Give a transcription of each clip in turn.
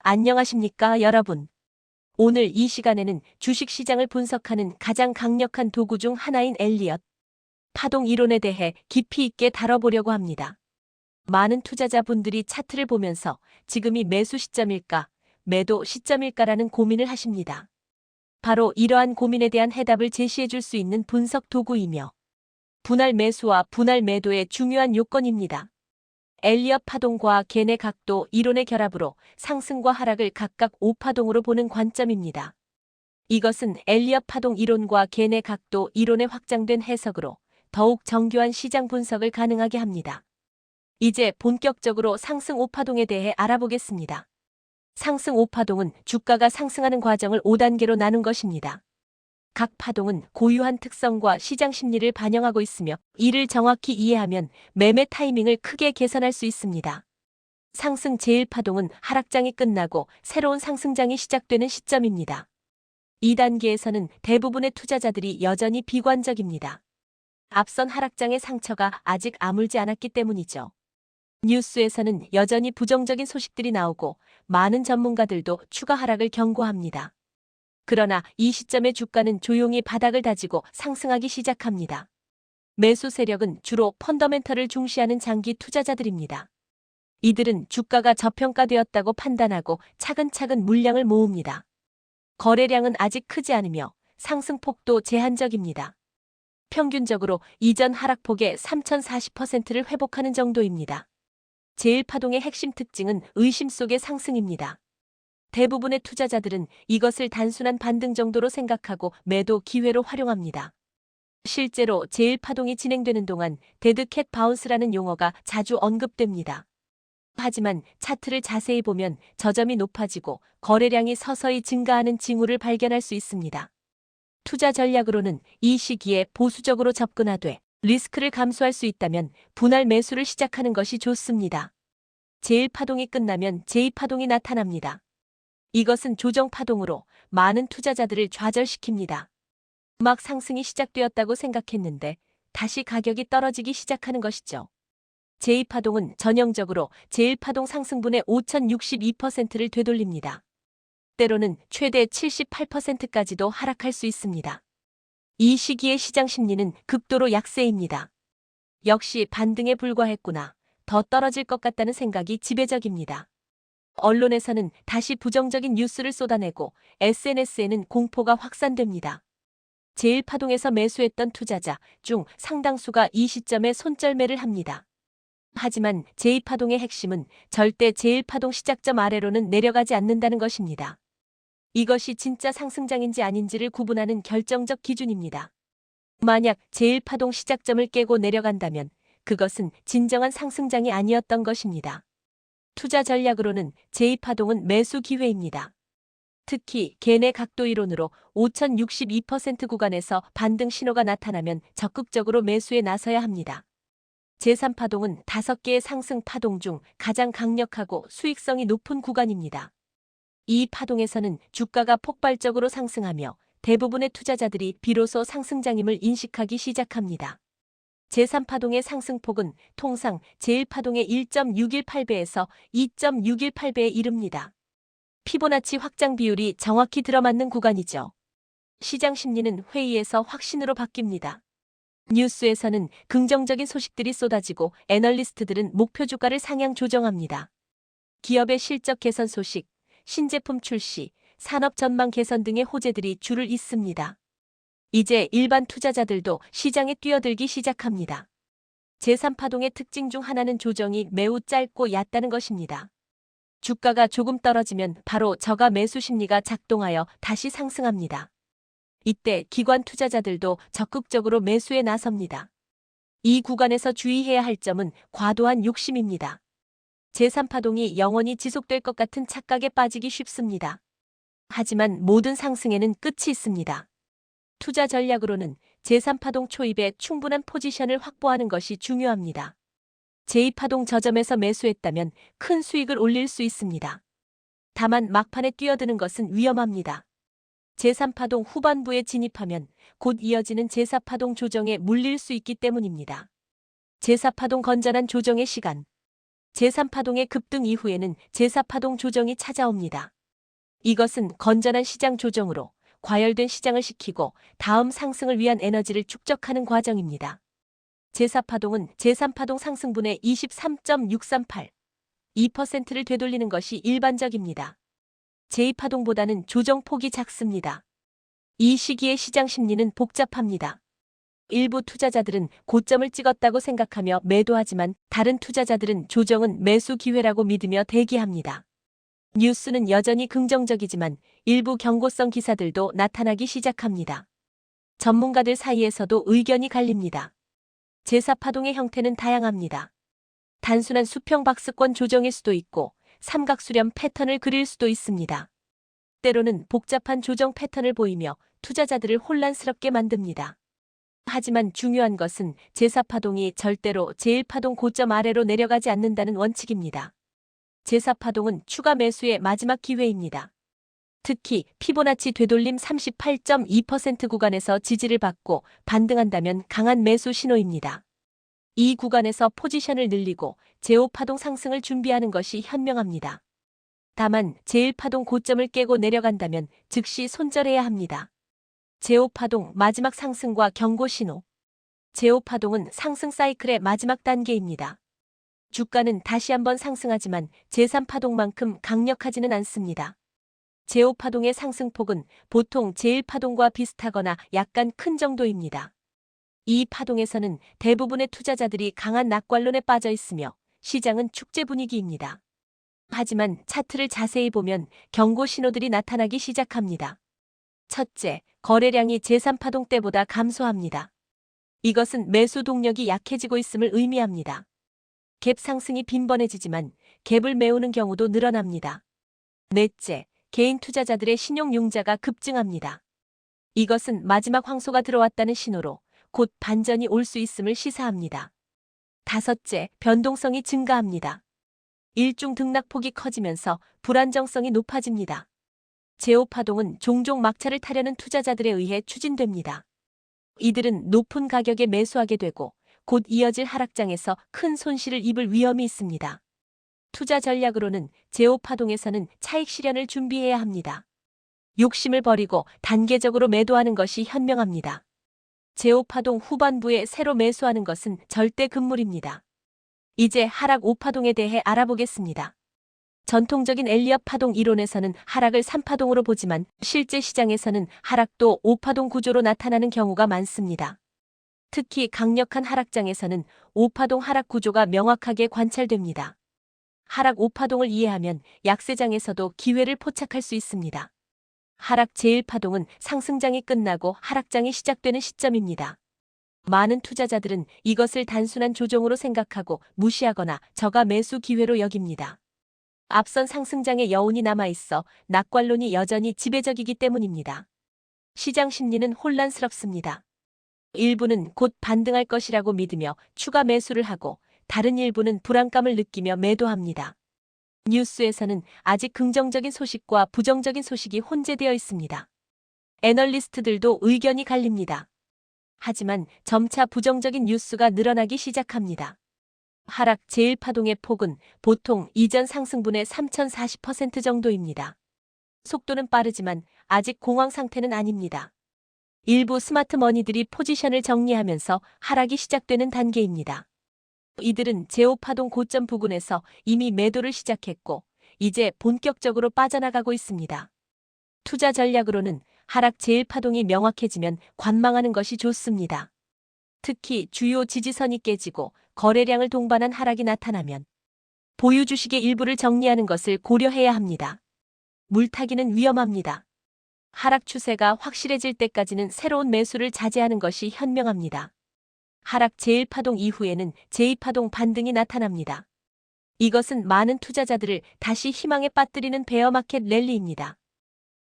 안녕하십니까, 여러분. 오늘 이 시간에는 주식시장을 분석하는 가장 강력한 도구 중 하나인 엘리엇 파동 이론에 대해 깊이 있게 다뤄보려고 합니다. 많은 투자자분들이 차트를 보면서 지금이 매수 시점일까, 매도 시점일까라는 고민을 하십니다. 바로 이러한 고민에 대한 해답을 제시해 줄 수 있는 분석 도구이며 분할 매수와 분할 매도의 중요한 요건입니다. 엘리엇 파동과 겐의 각도 이론의 결합으로 상승과 하락을 각각 5파동으로 보는 관점입니다. 이것은 엘리엇 파동 이론과 겐의 각도 이론의 확장된 해석으로 더욱 정교한 시장 분석을 가능하게 합니다. 이제 본격적으로 상승 5파동에 대해 알아보겠습니다. 상승 5파동은 주가가 상승하는 과정을 5단계로 나눈 것입니다. 각 파동은 고유한 특성과 시장 심리를 반영하고 있으며 이를 정확히 이해하면 매매 타이밍을 크게 개선할 수 있습니다. 상승 제1파동은 하락장이 끝나고 새로운 상승장이 시작되는 시점입니다. 2단계에서는 대부분의 투자자들이 여전히 비관적입니다. 앞선 하락장의 상처가 아직 아물지 않았기 때문이죠. 뉴스에서는 여전히 부정적인 소식들이 나오고 많은 전문가들도 추가 하락을 경고합니다. 그러나 이 시점에 주가는 조용히 바닥을 다지고 상승하기 시작합니다. 매수 세력은 주로 펀더멘털을 중시하는 장기 투자자들입니다. 이들은 주가가 저평가되었다고 판단하고 차근차근 물량을 모읍니다. 거래량은 아직 크지 않으며 상승폭도 제한적입니다. 평균적으로 이전 하락폭의 3040%를 회복하는 정도입니다. 제1파동의 핵심 특징은 의심 속의 상승입니다. 대부분의 투자자들은 이것을 단순한 반등 정도로 생각하고 매도 기회로 활용합니다. 실제로 제1파동이 진행되는 동안 데드캣 바운스라는 용어가 자주 언급됩니다. 하지만 차트를 자세히 보면 저점이 높아지고 거래량이 서서히 증가하는 징후를 발견할 수 있습니다. 투자 전략으로는 이 시기에 보수적으로 접근하되 리스크를 감수할 수 있다면 분할 매수를 시작하는 것이 좋습니다. 제1파동이 끝나면 제2파동이 나타납니다. 이것은 조정파동으로 많은 투자자들을 좌절시킵니다. 막 상승이 시작되었다고 생각했는데 다시 가격이 떨어지기 시작하는 것이죠. 제2파동은 전형적으로 제1파동 상승분의 5062%를 되돌립니다. 때로는 최대 78%까지도 하락할 수 있습니다. 이 시기의 시장 심리는 극도로 약세입니다. 역시 반등에 불과했구나. 더 떨어질 것 같다는 생각이 지배적입니다. 언론에서는 다시 부정적인 뉴스를 쏟아내고 SNS에는 공포가 확산됩니다. 제1파동에서 매수했던 투자자 중 상당수가 이 시점에 손절매를 합니다. 하지만 제2파동의 핵심은 절대 제1파동 시작점 아래로는 내려가지 않는다는 것입니다. 이것이 진짜 상승장인지 아닌지를 구분하는 결정적 기준입니다. 만약 제1파동 시작점을 깨고 내려간다면 그것은 진정한 상승장이 아니었던 것입니다. 투자 전략으로는 제2파동은 매수 기회입니다. 특히 겐의 각도 이론으로 5062% 구간에서 반등 신호가 나타나면 적극적으로 매수에 나서야 합니다. 제3파동은 5개의 상승 파동 중 가장 강력하고 수익성이 높은 구간입니다. 이 파동에서는 주가가 폭발적으로 상승하며 대부분의 투자자들이 비로소 상승장임을 인식하기 시작합니다. 제3파동의 상승폭은 통상 제1파동의 1.618배에서 2.618배에 이릅니다. 피보나치 확장 비율이 정확히 들어맞는 구간이죠. 시장 심리는 회의에서 확신으로 바뀝니다. 뉴스에서는 긍정적인 소식들이 쏟아지고 애널리스트들은 목표 주가를 상향 조정합니다. 기업의 실적 개선 소식, 신제품 출시, 산업 전망 개선 등의 호재들이 줄을 잇습니다. 이제 일반 투자자들도 시장에 뛰어들기 시작합니다. 제3파동의 특징 중 하나는 조정이 매우 짧고 얕다는 것입니다. 주가가 조금 떨어지면 바로 저가 매수 심리가 작동하여 다시 상승합니다. 이때 기관 투자자들도 적극적으로 매수에 나섭니다. 이 구간에서 주의해야 할 점은 과도한 욕심입니다. 제3파동이 영원히 지속될 것 같은 착각에 빠지기 쉽습니다. 하지만 모든 상승에는 끝이 있습니다. 투자 전략으로는 제3파동 초입에 충분한 포지션을 확보하는 것이 중요합니다. 제2파동 저점에서 매수했다면 큰 수익을 올릴 수 있습니다. 다만 막판에 뛰어드는 것은 위험합니다. 제3파동 후반부에 진입하면 곧 이어지는 제4파동 조정에 물릴 수 있기 때문입니다. 제4파동 건전한 조정의 시간. 제3파동의 급등 이후에는 제4파동 조정이 찾아옵니다. 이것은 건전한 시장 조정으로 과열된 시장을 식히고 다음 상승을 위한 에너지를 축적하는 과정입니다. 제4파동은 제3파동 상승분의 23.638, 2%를 되돌리는 것이 일반적입니다. 제2파동보다는 조정폭이 작습니다. 이 시기의 시장 심리는 복잡합니다. 일부 투자자들은 고점을 찍었다고 생각하며 매도하지만 다른 투자자들은 조정은 매수 기회라고 믿으며 대기합니다. 뉴스는 여전히 긍정적이지만 일부 경고성 기사들도 나타나기 시작합니다. 전문가들 사이에서도 의견이 갈립니다. 제4파동의 형태는 다양합니다. 단순한 수평 박스권 조정일 수도 있고 삼각수렴 패턴을 그릴 수도 있습니다. 때로는 복잡한 조정 패턴을 보이며 투자자들을 혼란스럽게 만듭니다. 하지만 중요한 것은 제4파동이 절대로 제1파동 고점 아래로 내려가지 않는다는 원칙입니다. 제4파동은 추가 매수의 마지막 기회입니다. 특히 피보나치 되돌림 38.2% 구간에서 지지를 받고 반등한다면 강한 매수 신호입니다. 이 구간에서 포지션을 늘리고 제5파동 상승을 준비하는 것이 현명합니다. 다만 제1파동 고점을 깨고 내려간다면 즉시 손절해야 합니다. 제5파동 마지막 상승과 경고 신호. 제5파동은 상승 사이클의 마지막 단계입니다. 주가는 다시 한번 상승하지만 제3파동만큼 강력하지는 않습니다. 제5파동의 상승폭은 보통 제1파동과 비슷하거나 약간 큰 정도입니다. 이 파동에서는 대부분의 투자자들이 강한 낙관론에 빠져 있으며 시장은 축제 분위기입니다. 하지만 차트를 자세히 보면 경고 신호들이 나타나기 시작합니다. 첫째, 거래량이 제3파동 때보다 감소합니다. 이것은 매수 동력이 약해지고 있음을 의미합니다. 갭 상승이 빈번해지지만 갭을 메우는 경우도 늘어납니다. 넷째, 개인 투자자들의 신용 융자가 급증합니다. 이것은 마지막 황소가 들어왔다는 신호로 곧 반전이 올 수 있음을 시사합니다. 다섯째, 변동성이 증가합니다. 일중 등락폭이 커지면서 불안정성이 높아집니다. 제5파동은 종종 막차를 타려는 투자자들에 의해 추진됩니다. 이들은 높은 가격에 매수하게 되고 곧 이어질 하락장에서 큰 손실을 입을 위험이 있습니다. 투자 전략으로는 제5파동에서는 차익 실현을 준비해야 합니다. 욕심을 버리고 단계적으로 매도하는 것이 현명합니다. 제5파동 후반부에 새로 매수하는 것은 절대 금물입니다. 이제 하락 5파동에 대해 알아보겠습니다. 전통적인 엘리엇 파동 이론에서는 하락을 3파동으로 보지만 실제 시장에서는 하락도 5파동 구조로 나타나는 경우가 많습니다. 특히 강력한 하락장에서는 5파동 하락 구조가 명확하게 관찰됩니다. 하락 5파동을 이해하면 약세장에서도 기회를 포착할 수 있습니다. 하락 제1파동은 상승장이 끝나고 하락장이 시작되는 시점입니다. 많은 투자자들은 이것을 단순한 조정으로 생각하고 무시하거나 저가 매수 기회로 여깁니다. 앞선 상승장의 여운이 남아있어 낙관론이 여전히 지배적이기 때문입니다. 시장 심리는 혼란스럽습니다. 일부는 곧 반등할 것이라고 믿으며 추가 매수를 하고 다른 일부는 불안감을 느끼며 매도합니다. 뉴스에서는 아직 긍정적인 소식과 부정적인 소식이 혼재되어 있습니다. 애널리스트들도 의견이 갈립니다. 하지만 점차 부정적인 뉴스가 늘어나기 시작합니다. 하락 제1파동의 폭은 보통 이전 상승분의 3040% 정도입니다. 속도는 빠르지만 아직 공황 상태는 아닙니다. 일부 스마트 머니들이 포지션을 정리하면서 하락이 시작되는 단계입니다. 이들은 제5파동 고점 부근에서 이미 매도를 시작했고 이제 본격적으로 빠져나가고 있습니다. 투자 전략으로는 하락 제1파동이 명확해지면 관망하는 것이 좋습니다. 특히 주요 지지선이 깨지고 거래량을 동반한 하락이 나타나면 보유 주식의 일부를 정리하는 것을 고려해야 합니다. 물타기는 위험합니다. 하락 추세가 확실해질 때까지는 새로운 매수를 자제하는 것이 현명합니다. 하락 제1파동 이후에는 제2파동 반등이 나타납니다. 이것은 많은 투자자들을 다시 희망에 빠뜨리는 베어마켓 랠리입니다.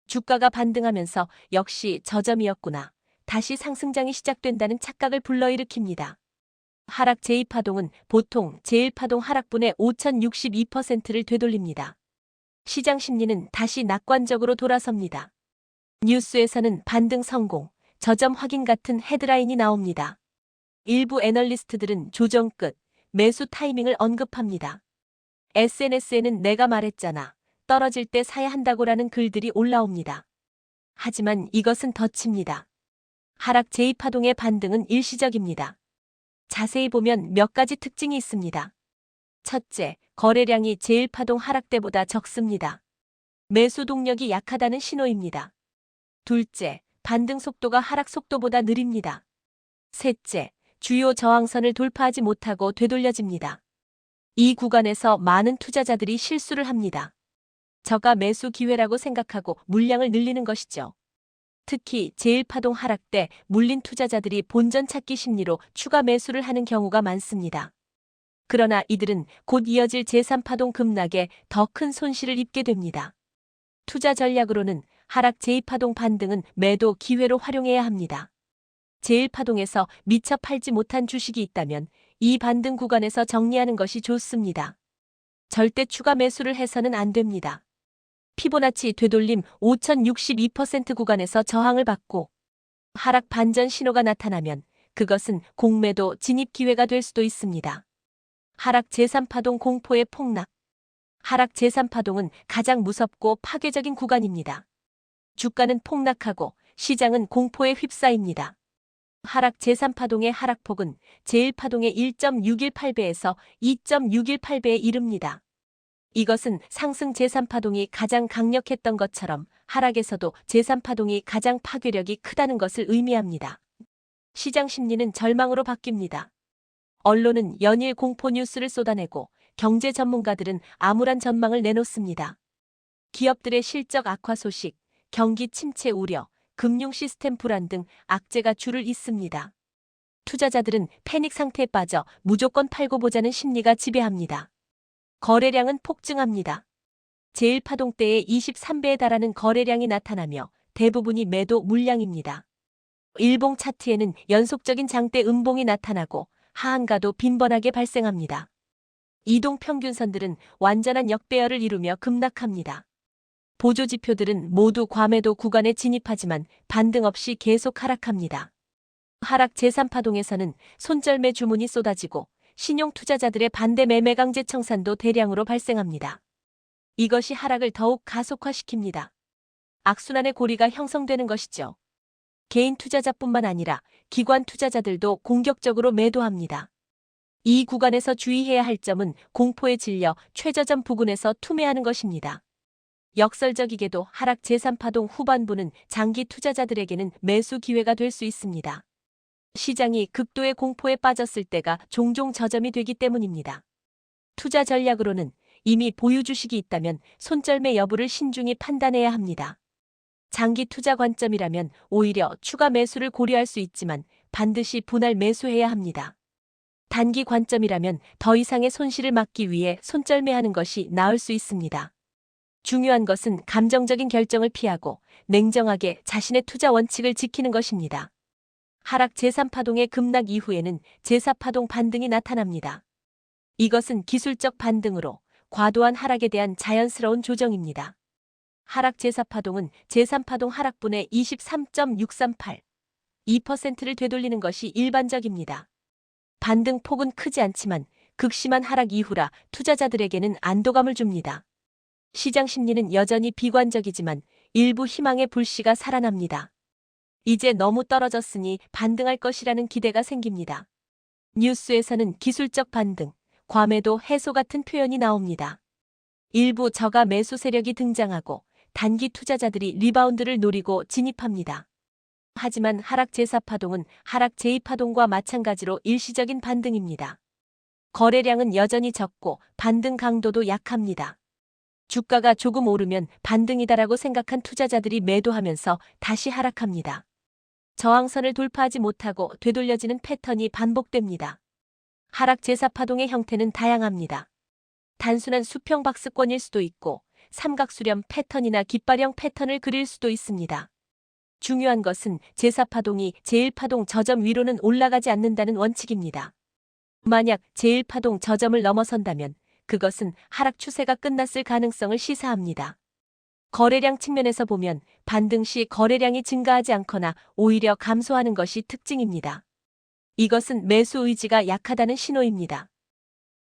주가가 반등하면서 역시 저점이었구나, 다시 상승장이 시작된다는 착각을 불러일으킵니다. 하락 제2파동은 보통 제1파동 하락분의 5062%를 되돌립니다. 시장 심리는 다시 낙관적으로 돌아섭니다. 뉴스에서는 반등 성공, 저점 확인 같은 헤드라인이 나옵니다. 일부 애널리스트들은 조정 끝, 매수 타이밍을 언급합니다. SNS에는 내가 말했잖아. 떨어질 때 사야 한다고라는 글들이 올라옵니다. 하지만 이것은 덫입니다. 하락 제2파동의 반등은 일시적입니다. 자세히 보면 몇 가지 특징이 있습니다. 첫째, 거래량이 제1파동 하락 때보다 적습니다. 매수 동력이 약하다는 신호입니다. 둘째, 반등 속도가 하락 속도보다 느립니다. 셋째, 주요 저항선을 돌파하지 못하고 되돌려집니다. 이 구간에서 많은 투자자들이 실수를 합니다. 저가 매수 기회라고 생각하고 물량을 늘리는 것이죠. 특히 제1파동 하락 때 물린 투자자들이 본전 찾기 심리로 추가 매수를 하는 경우가 많습니다. 그러나 이들은 곧 이어질 제3파동 급락에 더 큰 손실을 입게 됩니다. 투자 전략으로는 하락 제2파동 반등은 매도 기회로 활용해야 합니다. 제1파동에서 미처 팔지 못한 주식이 있다면 이 반등 구간에서 정리하는 것이 좋습니다. 절대 추가 매수를 해서는 안 됩니다. 피보나치 되돌림 5062% 구간에서 저항을 받고 하락 반전 신호가 나타나면 그것은 공매도 진입 기회가 될 수도 있습니다. 하락 제3파동 공포의 폭락. 하락 제3파동은 가장 무섭고 파괴적인 구간입니다. 주가는 폭락하고 시장은 공포에 휩싸입니다. 하락 제3파동의 하락폭은 제1파동의 1.618배에서 2.618배에 이릅니다. 이것은 상승 제3파동이 가장 강력했던 것처럼 하락에서도 제3파동이 가장 파괴력이 크다는 것을 의미합니다. 시장 심리는 절망으로 바뀝니다. 언론은 연일 공포 뉴스를 쏟아내고 경제 전문가들은 암울한 전망을 내놓습니다. 기업들의 실적 악화 소식, 경기 침체 우려, 금융 시스템 불안 등 악재가 줄을 잇습니다. 투자자들은 패닉 상태에 빠져 무조건 팔고 보자는 심리가 지배합니다. 거래량은 폭증합니다. 제1파동 때의 23배에 달하는 거래량이 나타나며 대부분이 매도 물량입니다. 일봉 차트에는 연속적인 장대 음봉이 나타나고 하한가도 빈번하게 발생합니다. 이동 평균선들은 완전한 역배열을 이루며 급락합니다. 보조지표들은 모두 과매도 구간에 진입하지만 반등 없이 계속 하락합니다. 하락 제3파동에서는 손절매 주문이 쏟아지고 신용 투자자들의 반대 매매 강제 청산도 대량으로 발생합니다. 이것이 하락을 더욱 가속화시킵니다. 악순환의 고리가 형성되는 것이죠. 개인 투자자뿐만 아니라 기관 투자자들도 공격적으로 매도합니다. 이 구간에서 주의해야 할 점은 공포에 질려 최저점 부근에서 투매하는 것입니다. 역설적이게도 하락 제3파동 후반부는 장기 투자자들에게는 매수 기회가 될 수 있습니다. 시장이 극도의 공포에 빠졌을 때가 종종 저점이 되기 때문입니다. 투자 전략으로는 이미 보유 주식이 있다면 손절매 여부를 신중히 판단해야 합니다. 장기 투자 관점이라면 오히려 추가 매수를 고려할 수 있지만 반드시 분할 매수해야 합니다. 단기 관점이라면 더 이상의 손실을 막기 위해 손절매하는 것이 나을 수 있습니다. 중요한 것은 감정적인 결정을 피하고 냉정하게 자신의 투자 원칙을 지키는 것입니다. 하락 제3파동의 급락 이후에는 제4파동 반등이 나타납니다. 이것은 기술적 반등으로 과도한 하락에 대한 자연스러운 조정입니다. 하락 제4파동은 제3파동 하락분의 23.638%를 되돌리는 것이 일반적입니다. 반등 폭은 크지 않지만 극심한 하락 이후라 투자자들에게는 안도감을 줍니다. 시장 심리는 여전히 비관적이지만 일부 희망의 불씨가 살아납니다. 이제 너무 떨어졌으니 반등할 것이라는 기대가 생깁니다. 뉴스에서는 기술적 반등, 과매도 해소 같은 표현이 나옵니다. 일부 저가 매수 세력이 등장하고 단기 투자자들이 리바운드를 노리고 진입합니다. 하지만 하락 제4파동은 하락 제2파동과 마찬가지로 일시적인 반등입니다. 거래량은 여전히 적고 반등 강도도 약합니다. 주가가 조금 오르면 반등이다라고 생각한 투자자들이 매도하면서 다시 하락합니다. 저항선을 돌파하지 못하고 되돌려지는 패턴이 반복됩니다. 하락 제4파동의 형태는 다양합니다. 단순한 수평 박스권일 수도 있고 삼각수렴 패턴이나 깃발형 패턴을 그릴 수도 있습니다. 중요한 것은 제4파동이 제1파동 저점 위로는 올라가지 않는다는 원칙입니다. 만약 제1파동 저점을 넘어선다면 그것은 하락 추세가 끝났을 가능성을 시사합니다. 거래량 측면에서 보면 반등 시 거래량이 증가하지 않거나 오히려 감소하는 것이 특징입니다. 이것은 매수 의지가 약하다는 신호입니다.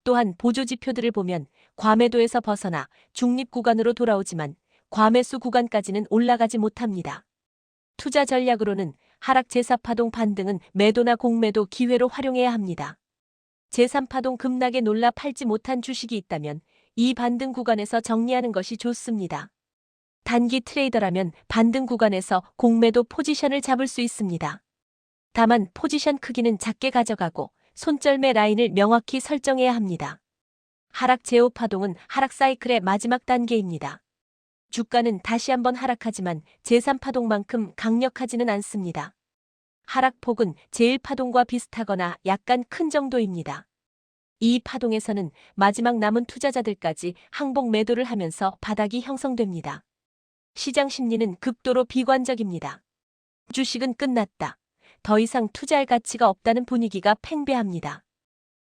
또한 보조지표들을 보면 과매도에서 벗어나 중립 구간으로 돌아오지만 과매수 구간까지는 올라가지 못합니다. 투자 전략으로는 하락 제4파동 반등은 매도나 공매도 기회로 활용해야 합니다. 제3파동 급락에 놀라 팔지 못한 주식이 있다면 이 반등 구간에서 정리하는 것이 좋습니다. 단기 트레이더라면 반등 구간에서 공매도 포지션을 잡을 수 있습니다. 다만 포지션 크기는 작게 가져가고 손절매 라인을 명확히 설정해야 합니다. 하락 제5파동은 하락 사이클의 마지막 단계입니다. 주가는 다시 한번 하락하지만 제3파동만큼 강력하지는 않습니다. 하락폭은 제1파동과 비슷하거나 약간 큰 정도입니다. 이 파동에서는 마지막 남은 투자자들까지 항복 매도를 하면서 바닥이 형성됩니다. 시장 심리는 극도로 비관적입니다. 주식은 끝났다. 더 이상 투자할 가치가 없다는 분위기가 팽배합니다.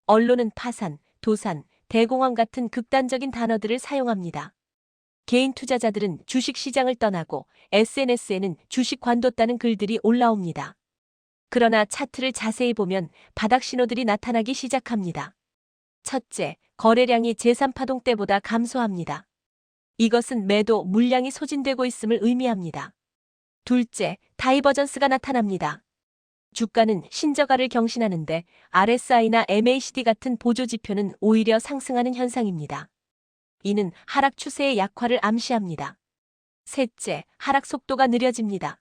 언론은 파산, 도산, 대공황 같은 극단적인 단어들을 사용합니다. 개인 투자자들은 주식 시장을 떠나고 SNS에는 주식 관뒀다는 글들이 올라옵니다. 그러나 차트를 자세히 보면 바닥 신호들이 나타나기 시작합니다. 첫째, 거래량이 제3파동 때보다 감소합니다. 이것은 매도 물량이 소진되고 있음을 의미합니다. 둘째, 다이버전스가 나타납니다. 주가는 신저가를 경신하는데 RSI나 MACD 같은 보조지표는 오히려 상승하는 현상입니다. 이는 하락 추세의 약화를 암시합니다. 셋째, 하락 속도가 느려집니다.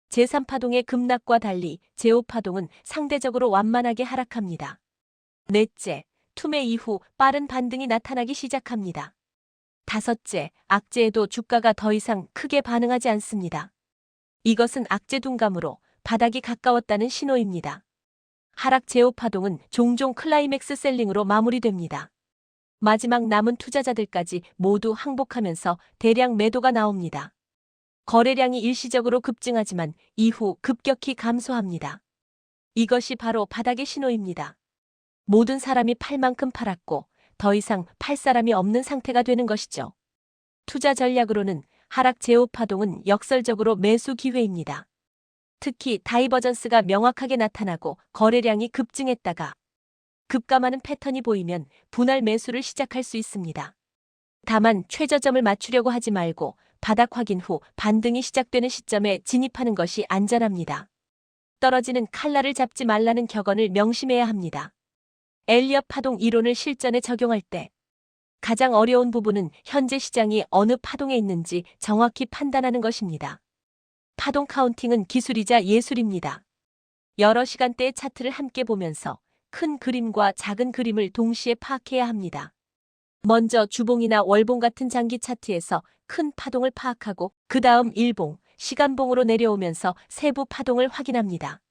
제3파동의 급락과 달리 제5파동은 상대적으로 완만하게 하락합니다. 넷째, 투매 이후 빠른 반등이 나타나기 시작합니다. 다섯째, 악재에도 주가가 더 이상 크게 반응하지 않습니다. 이것은 악재 둔감으로 바닥이 가까웠다는 신호입니다. 하락 제5파동은 종종 클라이맥스 셀링으로 마무리됩니다. 마지막 남은 투자자들까지 모두 항복하면서 대량 매도가 나옵니다. 거래량이 일시적으로 급증하지만 이후 급격히 감소합니다. 이것이 바로 바닥의 신호입니다. 모든 사람이 팔 만큼 팔았고 더 이상 팔 사람이 없는 상태가 되는 것이죠. 투자 전략으로는 하락 제5파동은 역설적으로 매수 기회입니다. 특히 다이버전스가 명확하게 나타나고 거래량이 급증했다가 급감하는 패턴이 보이면 분할 매수를 시작할 수 있습니다. 다만 최저점을 맞추려고 하지 말고 바닥 확인 후 반등이 시작되는 시점에 진입하는 것이 안전합니다. 떨어지는 칼날을 잡지 말라는 격언을 명심해야 합니다. 엘리엇 파동 이론을 실전에 적용할 때 가장 어려운 부분은 현재 시장이 어느 파동에 있는지 정확히 판단하는 것입니다. 파동 카운팅은 기술이자 예술입니다. 여러 시간대의 차트를 함께 보면서 큰 그림과 작은 그림을 동시에 파악해야 합니다. 먼저 주봉이나 월봉 같은 장기 차트에서 큰 파동을 파악하고 그 다음 일봉, 시간봉으로 내려오면서 세부 파동을 확인합니다.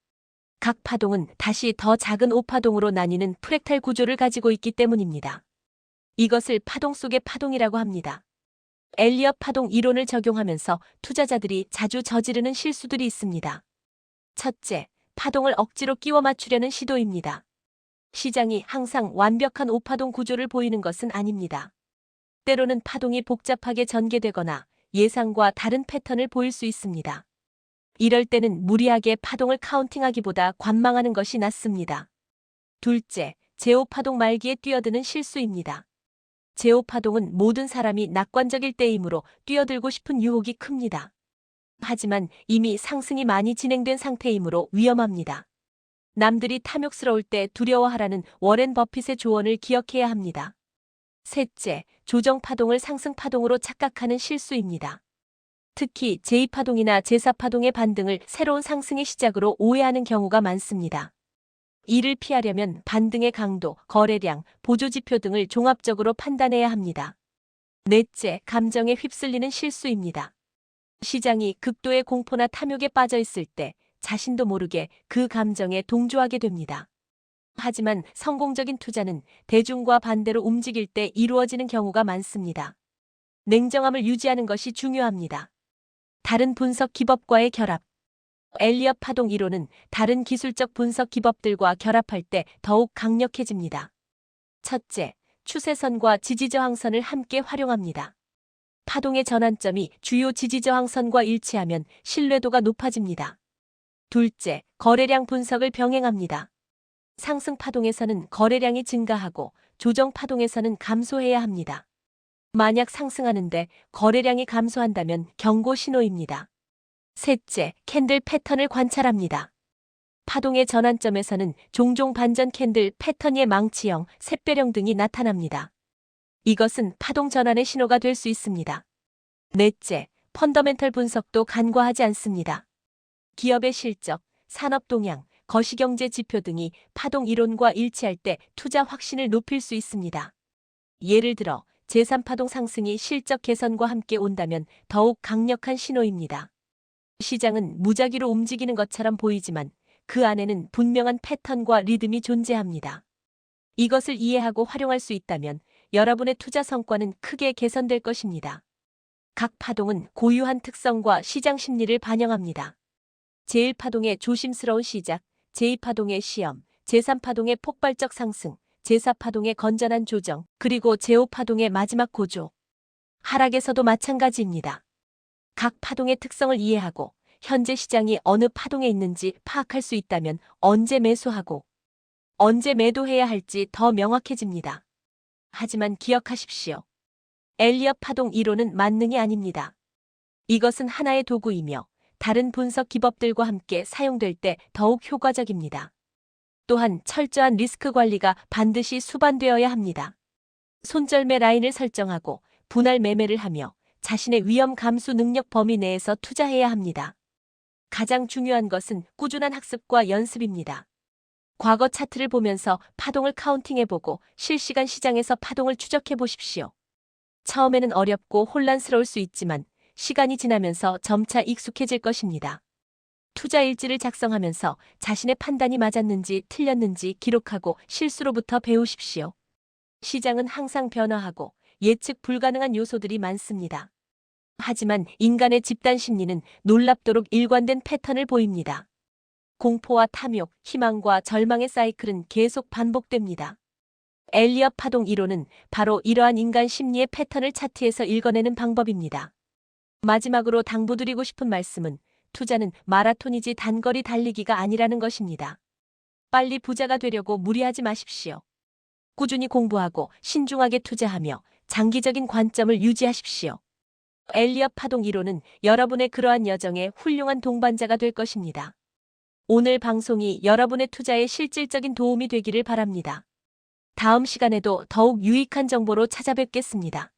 각 파동은 다시 더 작은 5파동으로 나뉘는 프랙탈 구조를 가지고 있기 때문입니다. 이것을 파동 속의 파동이라고 합니다. 엘리엇 파동 이론을 적용하면서 투자자들이 자주 저지르는 실수들이 있습니다. 첫째, 파동을 억지로 끼워 맞추려는 시도입니다. 시장이 항상 완벽한 5파동 구조를 보이는 것은 아닙니다. 때로는 파동이 복잡하게 전개되거나 예상과 다른 패턴을 보일 수 있습니다. 이럴 때는 무리하게 파동을 카운팅하기보다 관망하는 것이 낫습니다. 둘째, 제5파동 말기에 뛰어드는 실수입니다. 제5파동은 모든 사람이 낙관적일 때이므로 뛰어들고 싶은 유혹이 큽니다. 하지만 이미 상승이 많이 진행된 상태이므로 위험합니다. 남들이 탐욕스러울 때 두려워하라는 워렌 버핏의 조언을 기억해야 합니다. 셋째, 조정파동을 상승파동으로 착각하는 실수입니다. 특히 제2파동이나 제4파동의 반등을 새로운 상승의 시작으로 오해하는 경우가 많습니다. 이를 피하려면 반등의 강도, 거래량, 보조지표 등을 종합적으로 판단해야 합니다. 넷째, 감정에 휩쓸리는 실수입니다. 시장이 극도의 공포나 탐욕에 빠져 있을 때 자신도 모르게 그 감정에 동조하게 됩니다. 하지만 성공적인 투자는 대중과 반대로 움직일 때 이루어지는 경우가 많습니다. 냉정함을 유지하는 것이 중요합니다. 다른 분석 기법과의 결합. 엘리엇 파동 이론은 다른 기술적 분석 기법들과 결합할 때 더욱 강력해집니다. 첫째, 추세선과 지지저항선을 함께 활용합니다. 파동의 전환점이 주요 지지저항선과 일치하면 신뢰도가 높아집니다. 둘째, 거래량 분석을 병행합니다. 상승 파동에서는 거래량이 증가하고 조정 파동에서는 감소해야 합니다. 만약 상승하는데 거래량이 감소한다면 경고 신호입니다. 셋째, 캔들 패턴을 관찰합니다. 파동의 전환점에서는 종종 반전 캔들 패턴의 망치형, 샛별형 등이 나타납니다. 이것은 파동 전환의 신호가 될 수 있습니다. 넷째, 펀더멘털 분석도 간과하지 않습니다. 기업의 실적, 산업 동향, 거시경제 지표 등이 파동 이론과 일치할 때 투자 확신을 높일 수 있습니다. 예를 들어 제3파동 상승이 실적 개선과 함께 온다면 더욱 강력한 신호입니다. 시장은 무작위로 움직이는 것처럼 보이지만 그 안에는 분명한 패턴과 리듬이 존재합니다. 이것을 이해하고 활용할 수 있다면 여러분의 투자 성과는 크게 개선될 것입니다. 각 파동은 고유한 특성과 시장 심리를 반영합니다. 제1파동의 조심스러운 시작, 제2파동의 시험, 제3파동의 폭발적 상승, 제4파동의 건전한 조정, 그리고 제5파동의 마지막 고조. 하락에서도 마찬가지입니다. 각 파동의 특성을 이해하고 현재 시장이 어느 파동에 있는지 파악할 수 있다면 언제 매수하고 언제 매도해야 할지 더 명확해집니다. 하지만 기억하십시오. 엘리엇 파동 이론은 만능이 아닙니다. 이것은 하나의 도구이며 다른 분석 기법들과 함께 사용될 때 더욱 효과적입니다. 또한 철저한 리스크 관리가 반드시 수반되어야 합니다. 손절매 라인을 설정하고 분할 매매를 하며 자신의 위험 감수 능력 범위 내에서 투자해야 합니다. 가장 중요한 것은 꾸준한 학습과 연습입니다. 과거 차트를 보면서 파동을 카운팅해보고 실시간 시장에서 파동을 추적해 보십시오. 처음에는 어렵고 혼란스러울 수 있지만 시간이 지나면서 점차 익숙해질 것입니다. 투자 일지를 작성하면서 자신의 판단이 맞았는지 틀렸는지 기록하고 실수로부터 배우십시오. 시장은 항상 변화하고 예측 불가능한 요소들이 많습니다. 하지만 인간의 집단 심리는 놀랍도록 일관된 패턴을 보입니다. 공포와 탐욕, 희망과 절망의 사이클은 계속 반복됩니다. 엘리엇 파동 이론은 바로 이러한 인간 심리의 패턴을 차트에서 읽어내는 방법입니다. 마지막으로 당부드리고 싶은 말씀은 투자는 마라톤이지 단거리 달리기가 아니라는 것입니다. 빨리 부자가 되려고 무리하지 마십시오. 꾸준히 공부하고 신중하게 투자하며 장기적인 관점을 유지하십시오. 엘리엇 파동 이론은 여러분의 그러한 여정에 훌륭한 동반자가 될 것입니다. 오늘 방송이 여러분의 투자에 실질적인 도움이 되기를 바랍니다. 다음 시간에도 더욱 유익한 정보로 찾아뵙겠습니다.